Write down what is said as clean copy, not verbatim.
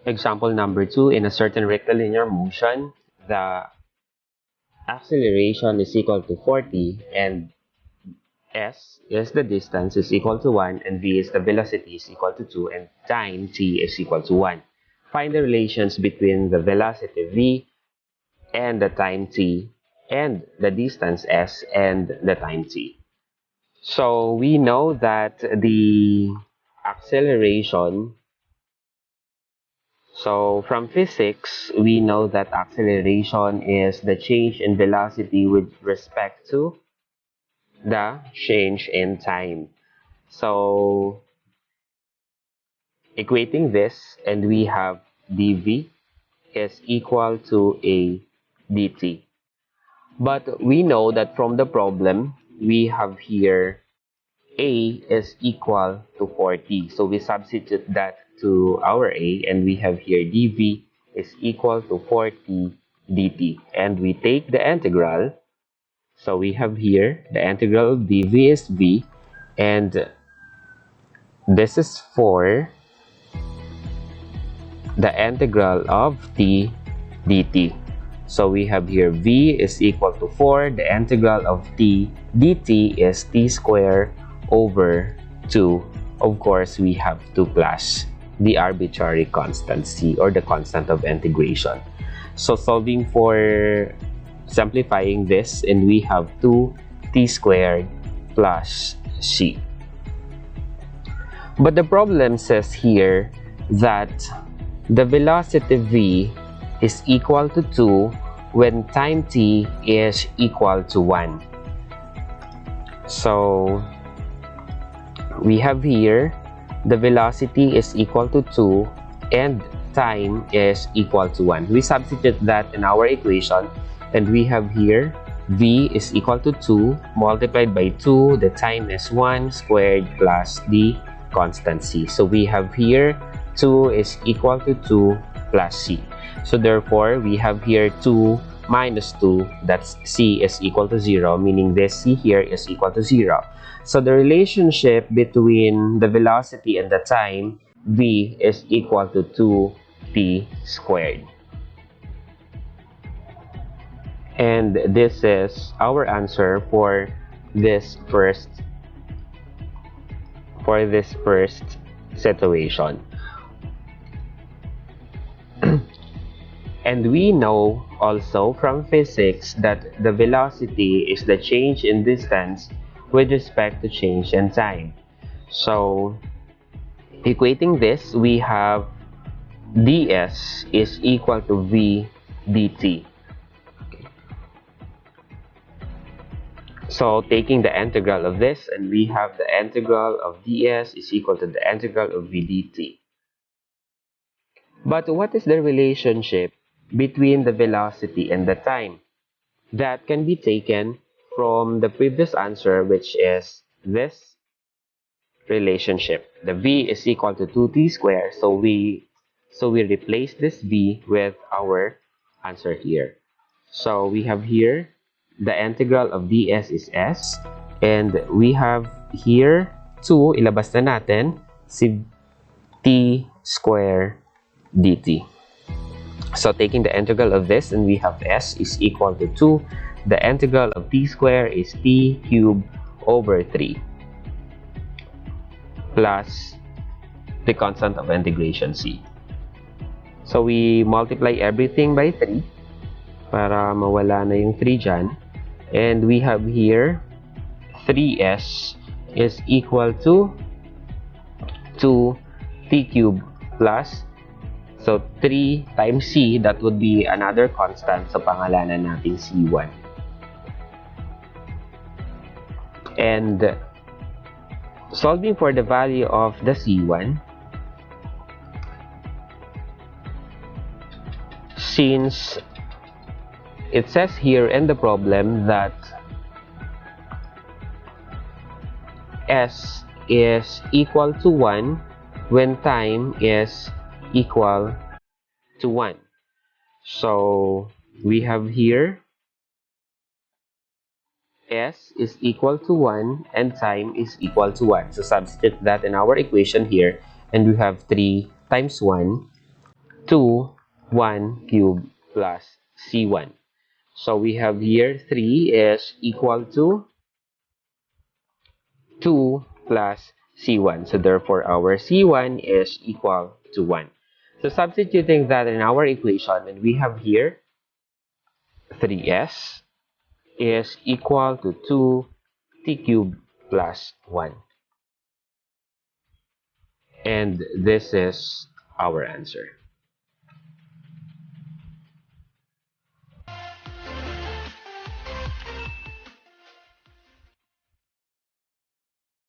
Example number 2, in a certain rectilinear motion, the acceleration is equal to 40 and s is the distance is equal to 1 and v is the velocity is equal to 2 and time t is equal to 1. Find the relations between the velocity v and the time t and the distance s and the time t. So we know that the acceleration, so from physics, we know that acceleration is the change in velocity with respect to the change in time. So equating this, and we have dv is equal to a dt. But we know that from the problem, we have here a is equal to 40. So we substitute that to our a, and we have here dv is equal to 40 dt. And we take the integral. So we have here the integral of dv is v, and this is for the integral of t dt. So we have here v is equal to 4. The integral of t dt is t squared over 2. Of course, we have to plus the arbitrary constant c, or the constant of integration. So solving for simplifying this, and we have 2t squared plus c. But the problem says here that the velocity v is equal to 2 when time t is equal to 1. So we have here the velocity is equal to 2 and time is equal to 1. We substitute that in our equation, and we have here v is equal to 2 multiplied by 2, the time is 1 squared plus the constant c. So we have here 2 is equal to 2 plus c. So therefore, we have here 2 minus 2, that's c is equal to 0, meaning this c here is equal to 0. So the relationship between the velocity and the time, v is equal to 2t squared. And this is our answer for this first situation. And we know also from physics that the velocity is the change in distance with respect to change in time. So equating this, we have ds is equal to v dt. So taking the integral of this, and we have the integral of ds is equal to the integral of v dt. But what is the relationship between the velocity and the time? That can be taken from the previous answer, which is this relationship. The v is equal to 2t squared, so we replace this v with our answer here. So we have here the integral of ds is s, and we have here 2, ilabas na natin si t squared dt. So taking the integral of this, and we have s is equal to 2. The integral of t squared is t cubed over 3 plus the constant of integration c. So we multiply everything by 3 para mawala na yung 3 dyan. And we have here 3s is equal to 2t cubed plus, so 3 times c, that would be another constant sa pangalanan nating c1. And solving for the value of the c1, since it says here in the problem that s is equal to 1 when time is equal to 1. So we have here s is equal to 1 and time is equal to 1. So substitute that in our equation here, and we have 3 times 1 2, 1 cubed plus C1. So we have here 3 is equal to 2 plus C1. So therefore, our C1 is equal to 1. So substituting that in our equation, and we have here 3s is equal to 2t cubed plus 1. And this is our answer.